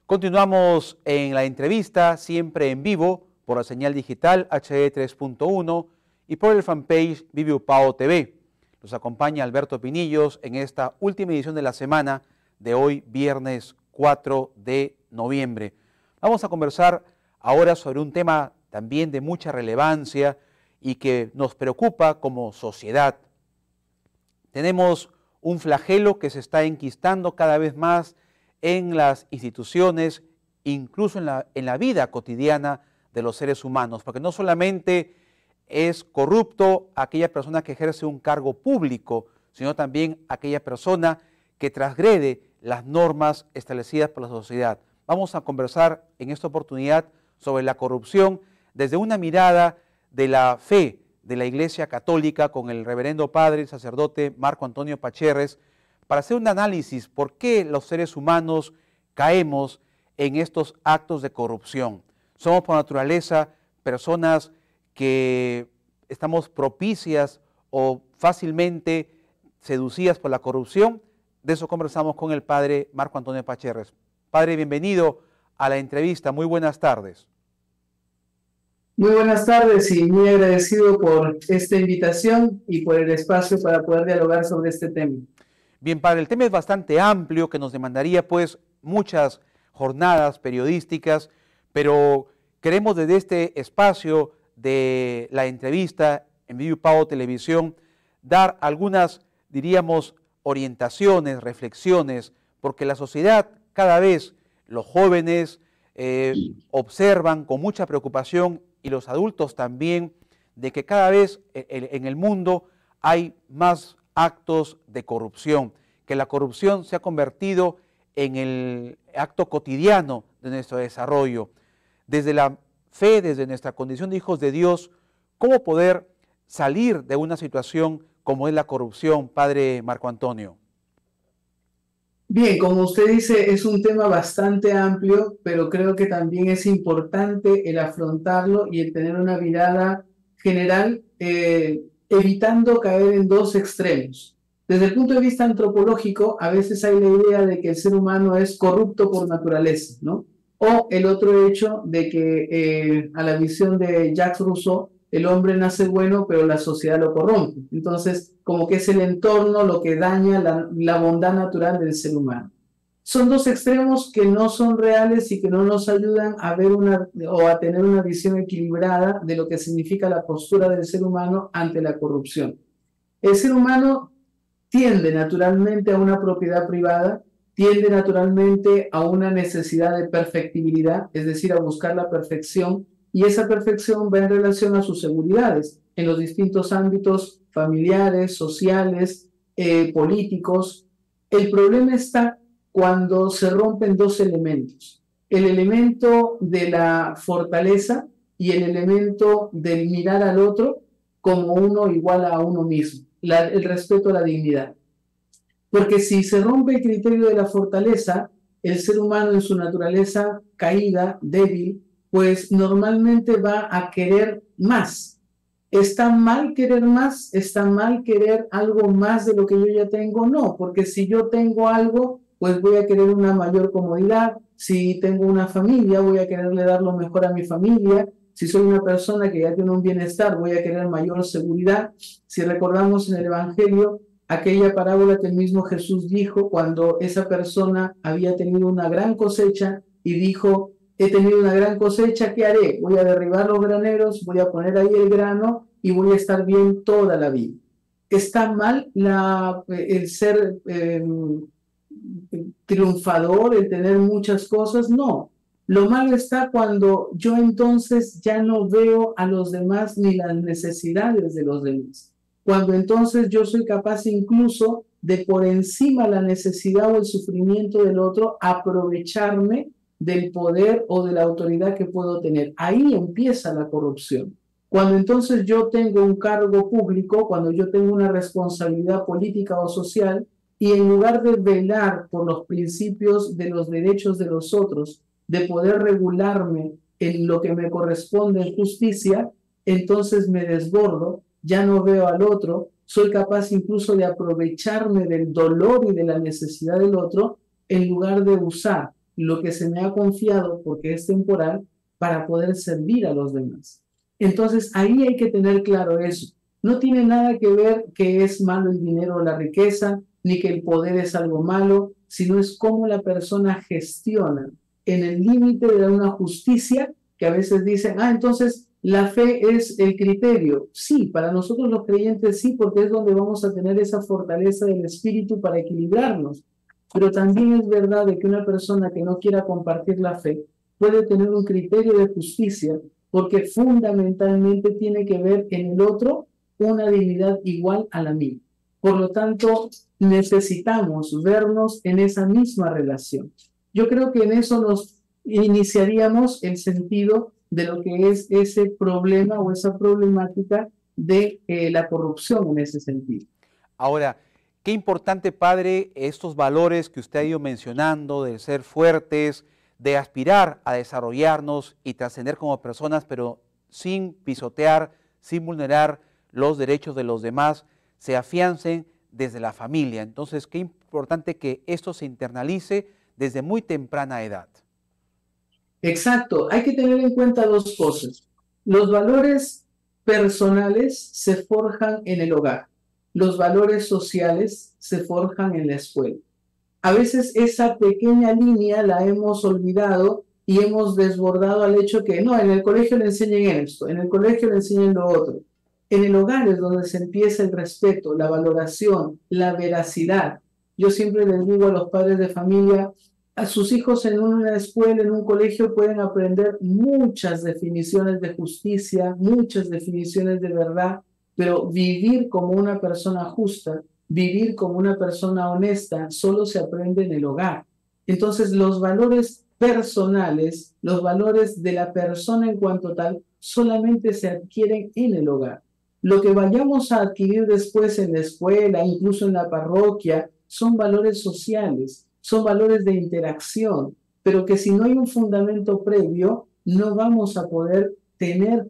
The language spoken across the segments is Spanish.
Continuamos en la entrevista, siempre en vivo, por la señal digital HD 3.1 y por el fanpage Vive Upao TV. Nos acompaña Alberto Pinillos en esta última edición de la semana de hoy, viernes 4 de noviembre. Vamos a conversar ahora sobre un tema también de mucha relevancia y que nos preocupa como sociedad. Tenemos un flagelo que se está enquistando cada vez más en las instituciones, incluso en la vida cotidiana de los seres humanos, porque no solamente es corrupto aquella persona que ejerce un cargo público, sino también aquella persona que transgrede las normas establecidas por la sociedad. Vamos a conversar en esta oportunidad sobre la corrupción desde una mirada de la fe de la Iglesia Católica con el reverendo padre y sacerdote Marco Antonio Pacherres, para hacer un análisis por qué los seres humanos caemos en estos actos de corrupción. Somos por naturaleza personas que estamos propicias o fácilmente seducidas por la corrupción. De eso conversamos con el padre Marco Antonio Pacherres. Padre, bienvenido a la entrevista. Muy buenas tardes. Muy buenas tardes y muy agradecido por esta invitación y por el espacio para poder dialogar sobre este tema. Bien, padre, el tema es bastante amplio, que nos demandaría pues muchas jornadas periodísticas, pero queremos desde este espacio de la entrevista en Vive Upao Televisión dar algunas, diríamos, orientaciones, reflexiones, porque la sociedad cada vez, los jóvenes observan con mucha preocupación y los adultos también, de que cada vez en el mundo hay más actos de corrupción, que la corrupción se ha convertido en el acto cotidiano de nuestro desarrollo. Desde la fe, desde nuestra condición de hijos de Dios, ¿cómo poder salir de una situación como es la corrupción, padre Marco Antonio? Bien, como usted dice, es un tema bastante amplio, pero creo que también es importante el afrontarlo y el tener una mirada general, evitando caer en dos extremos. Desde el punto de vista antropológico, a veces hay la idea de que el ser humano es corrupto por naturaleza, ¿no? O el otro hecho de que a la visión de Jacques Rousseau, el hombre nace bueno, pero la sociedad lo corrompe. Entonces, como que es el entorno lo que daña la bondad natural del ser humano. Son dos extremos que no son reales y que no nos ayudan a ver o a tener una visión equilibrada de lo que significa la postura del ser humano ante la corrupción. El ser humano tiende naturalmente a una propiedad privada, tiende naturalmente a una necesidad de perfectibilidad, es decir, a buscar la perfección, y esa perfección va en relación a sus seguridades en los distintos ámbitos familiares, sociales, políticos. El problema está cuando se rompen dos elementos: el elemento de la fortaleza y el elemento del mirar al otro como uno igual a uno mismo, el respeto a la dignidad. Porque si se rompe el criterio de la fortaleza, el ser humano en su naturaleza caída, débil, pues normalmente va a querer más. ¿Está mal querer más? ¿Está mal querer algo más de lo que yo ya tengo? No, porque si yo tengo algo, pues voy a querer una mayor comodidad. Si tengo una familia, voy a quererle dar lo mejor a mi familia. Si soy una persona que ya tiene un bienestar, voy a querer mayor seguridad. Si recordamos en el Evangelio aquella parábola que el mismo Jesús dijo cuando esa persona había tenido una gran cosecha y dijo: he tenido una gran cosecha, ¿qué haré? Voy a derribar los graneros, voy a poner ahí el grano y voy a estar bien toda la vida. ¿Está mal el ser triunfador, el tener muchas cosas? No. Lo malo está cuando yo entonces ya no veo a los demás ni las necesidades de los demás. Cuando entonces yo soy capaz incluso de, por encima de la necesidad o el sufrimiento del otro, aprovecharme del poder o de la autoridad que puedo tener. Ahí empieza la corrupción. Cuando entonces yo tengo un cargo público, cuando yo tengo una responsabilidad política o social, y en lugar de velar por los principios de los derechos de los otros, de poder regularme en lo que me corresponde en justicia, entonces me desbordo, ya no veo al otro, soy capaz incluso de aprovecharme del dolor y de la necesidad del otro en lugar de usar lo que se me ha confiado, porque es temporal, para poder servir a los demás. Entonces, ahí hay que tener claro eso. No tiene nada que ver que es malo el dinero o la riqueza, ni que el poder es algo malo, sino es cómo la persona gestiona en el límite de una justicia, que a veces dicen, entonces la fe es el criterio. Sí, para nosotros los creyentes sí, porque es donde vamos a tener esa fortaleza del espíritu para equilibrarnos. Pero también es verdad de que una persona que no quiera compartir la fe puede tener un criterio de justicia, porque fundamentalmente tiene que ver en el otro una dignidad igual a la mía. Por lo tanto, necesitamos vernos en esa misma relación. Yo creo que en eso nos iniciaríamos el sentido de lo que es ese problema o esa problemática de la corrupción en ese sentido. Ahora, qué importante, padre, estos valores que usted ha ido mencionando, de ser fuertes, de aspirar a desarrollarnos y trascender como personas, pero sin pisotear, sin vulnerar los derechos de los demás, se afiancen desde la familia. Entonces, qué importante que esto se internalice desde muy temprana edad. Exacto, hay que tener en cuenta dos cosas. Los valores personales se forjan en el hogar, los valores sociales se forjan en la escuela. A veces esa pequeña línea la hemos olvidado y hemos desbordado al hecho que no, en el colegio le enseñan esto, en el colegio le enseñan lo otro. En el hogar es donde se empieza el respeto, la valoración, la veracidad. Yo siempre les digo a los padres de familia, a sus hijos en una escuela, en un colegio, pueden aprender muchas definiciones de justicia, muchas definiciones de verdad, pero vivir como una persona justa, vivir como una persona honesta, solo se aprende en el hogar. Entonces, los valores personales, los valores de la persona en cuanto tal, solamente se adquieren en el hogar. Lo que vayamos a adquirir después en la escuela, incluso en la parroquia, son valores sociales, son valores de interacción, pero que si no hay un fundamento previo, no vamos a poder tener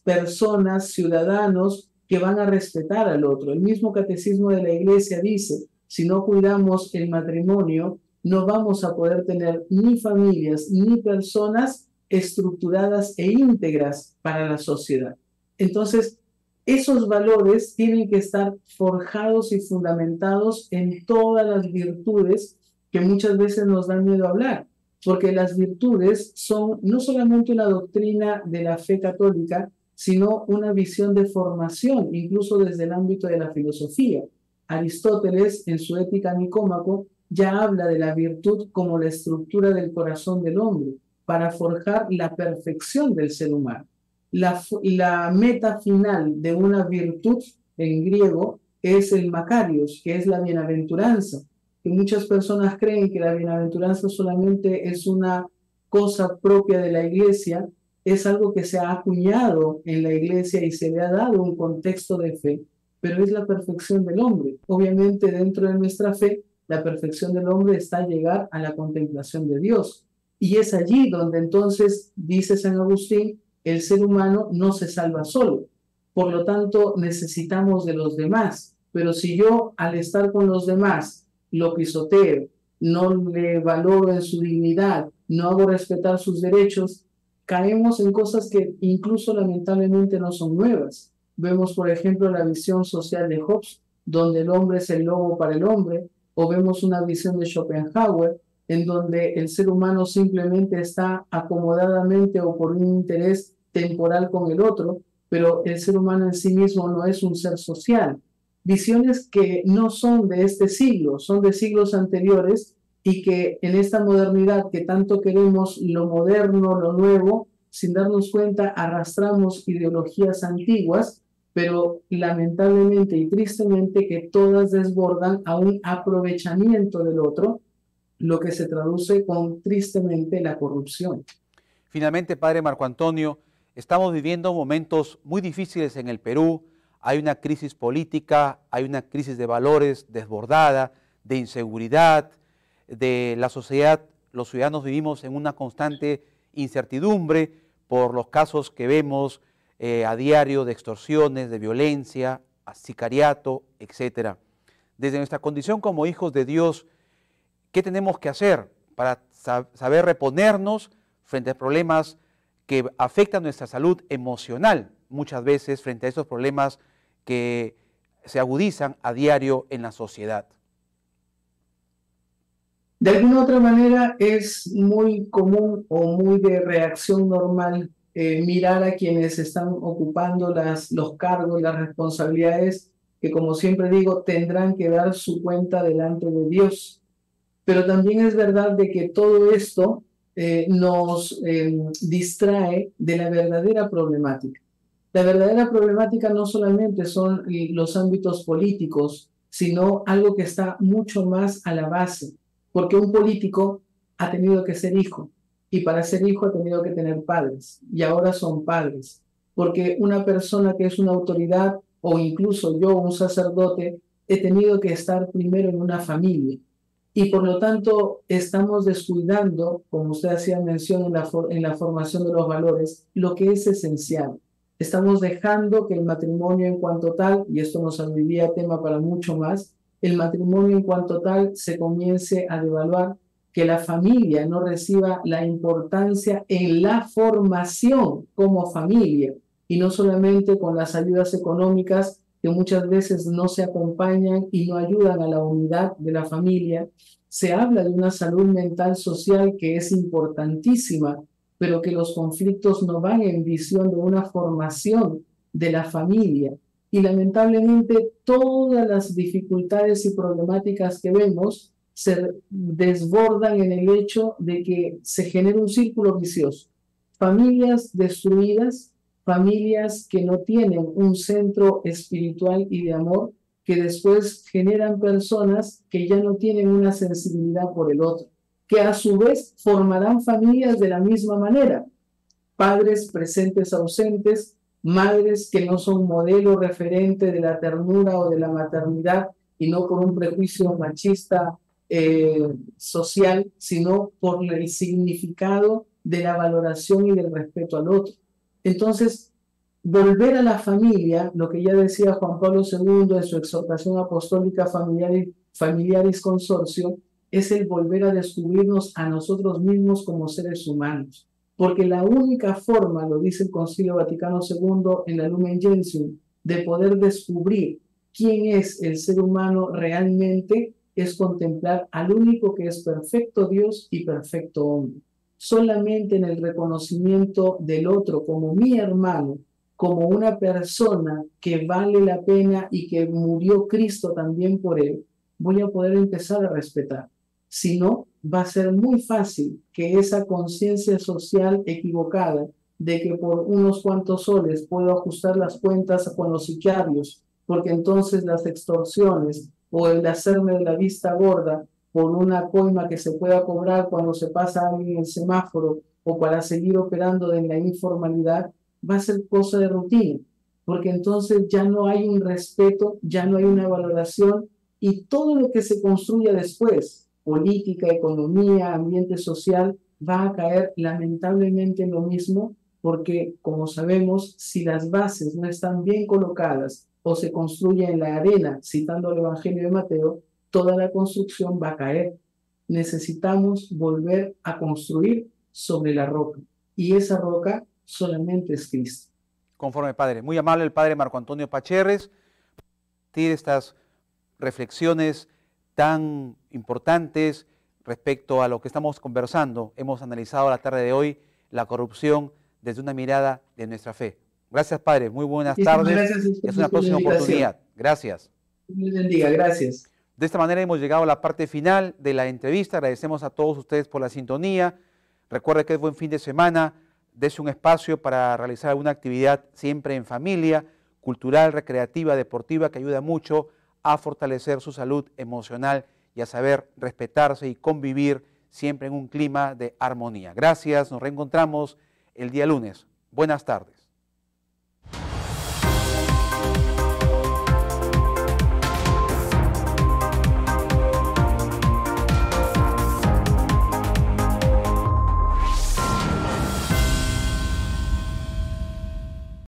personas, ciudadanos, que van a respetar al otro. El mismo catecismo de la Iglesia dice, si no cuidamos el matrimonio, no vamos a poder tener ni familias ni personas estructuradas e íntegras para la sociedad. Entonces, esos valores tienen que estar forjados y fundamentados en todas las virtudes que muchas veces nos dan miedo hablar, porque las virtudes son no solamente una doctrina de la fe católica, sino una visión de formación, incluso desde el ámbito de la filosofía. Aristóteles, en su Ética Nicómaco, ya habla de la virtud como la estructura del corazón del hombre, para forjar la perfección del ser humano. La meta final de una virtud en griego es el Makarios, que es la bienaventuranza, que muchas personas creen que la bienaventuranza solamente es una cosa propia de la Iglesia, es algo que se ha acuñado en la Iglesia y se le ha dado un contexto de fe, pero es la perfección del hombre. Obviamente dentro de nuestra fe, la perfección del hombre está llegar a la contemplación de Dios. Y es allí donde entonces, dice San Agustín, el ser humano no se salva solo. Por lo tanto, necesitamos de los demás. Pero si yo, al estar con los demás, lo pisoteo, no le valoro en su dignidad, no hago respetar sus derechos, caemos en cosas que incluso lamentablemente no son nuevas. Vemos, por ejemplo, la visión social de Hobbes, donde el hombre es el lobo para el hombre, o vemos una visión de Schopenhauer, en donde el ser humano simplemente está acomodadamente o por un interés temporal con el otro, pero el ser humano en sí mismo no es un ser social. Visiones que no son de este siglo, son de siglos anteriores y que en esta modernidad que tanto queremos lo moderno, lo nuevo, sin darnos cuenta arrastramos ideologías antiguas, pero lamentablemente y tristemente que todas desbordan a un aprovechamiento del otro, lo que se traduce con tristemente la corrupción. Finalmente, padre Marco Antonio, estamos viviendo momentos muy difíciles en el Perú. Hay una crisis política, hay una crisis de valores desbordada, de inseguridad, de la sociedad. Los ciudadanos vivimos en una constante incertidumbre por los casos que vemos a diario de extorsiones, de violencia, sicariato, etc. Desde nuestra condición como hijos de Dios, ¿qué tenemos que hacer para saber reponernos frente a problemas que afectan nuestra salud emocional, muchas veces frente a esos problemas que se agudizan a diario en la sociedad. De alguna otra manera es muy común o muy de reacción normal mirar a quienes están ocupando los cargos, las responsabilidades que, como siempre digo, tendrán que dar su cuenta delante de Dios. Pero también es verdad de que todo esto nos distrae de la verdadera problemática. La verdadera problemática no solamente son los ámbitos políticos, sino algo que está mucho más a la base, porque un político ha tenido que ser hijo, y para ser hijo ha tenido que tener padres, y ahora son padres, porque una persona que es una autoridad, o incluso yo, un sacerdote, he tenido que estar primero en una familia, y por lo tanto estamos descuidando, como usted hacía mención en la formación de los valores, lo que es esencial. Estamos dejando que el matrimonio en cuanto tal, y esto nos abriría tema para mucho más, el matrimonio en cuanto tal se comience a devaluar, que la familia no reciba la importancia en la formación como familia, y no solamente con las ayudas económicas que muchas veces no se acompañan y no ayudan a la unidad de la familia. Se habla de una salud mental social que es importantísima, pero que los conflictos no van en visión de una formación de la familia. Y lamentablemente todas las dificultades y problemáticas que vemos se desbordan en el hecho de que se genera un círculo vicioso. Familias destruidas, familias que no tienen un centro espiritual y de amor, que después generan personas que ya no tienen una sensibilidad por el otro, que a su vez formarán familias de la misma manera. Padres presentes ausentes, madres que no son modelo referente de la ternura o de la maternidad, y no por un prejuicio machista social, sino por el significado de la valoración y del respeto al otro. Entonces, volver a la familia, lo que ya decía Juan Pablo II en su exhortación apostólica Familiaris Consortio, es el volver a descubrirnos a nosotros mismos como seres humanos. Porque la única forma, lo dice el Concilio Vaticano II en la Lumen Gentium, de poder descubrir quién es el ser humano realmente es contemplar al único que es perfecto Dios y perfecto hombre. Solamente en el reconocimiento del otro como mi hermano, como una persona que vale la pena y que murió Cristo también por él, voy a poder empezar a respetar. Si no, va a ser muy fácil que esa conciencia social equivocada de que por unos cuantos soles puedo ajustar las cuentas con los sicarios, porque entonces las extorsiones o el hacerme de la vista gorda por una coima que se pueda cobrar cuando se pasa alguien en el semáforo o para seguir operando en la informalidad, va a ser cosa de rutina, porque entonces ya no hay un respeto, ya no hay una valoración, y todo lo que se construya después, política, economía, ambiente social, va a caer lamentablemente en lo mismo, porque como sabemos, si las bases no están bien colocadas o se construye en la arena, citando el Evangelio de Mateo, toda la construcción va a caer. Necesitamos volver a construir sobre la roca, y esa roca solamente es Cristo. Conforme, Padre. Muy amable el Padre Marco Antonio Pacherres, tiene estas reflexiones tan importantes respecto a lo que estamos conversando. Hemos analizado la tarde de hoy la corrupción desde una mirada de nuestra fe. Gracias, Padre. Muy buenas tardes. Gracias, y hasta una próxima oportunidad. Gracias. Dios bendiga. Gracias. De esta manera hemos llegado a la parte final de la entrevista. Agradecemos a todos ustedes por la sintonía. Recuerde que es buen fin de semana. Dese un espacio para realizar alguna actividad siempre en familia, cultural, recreativa, deportiva, que ayuda mucho a fortalecer su salud emocional y a saber respetarse y convivir siempre en un clima de armonía. Gracias, nos reencontramos el día lunes. Buenas tardes.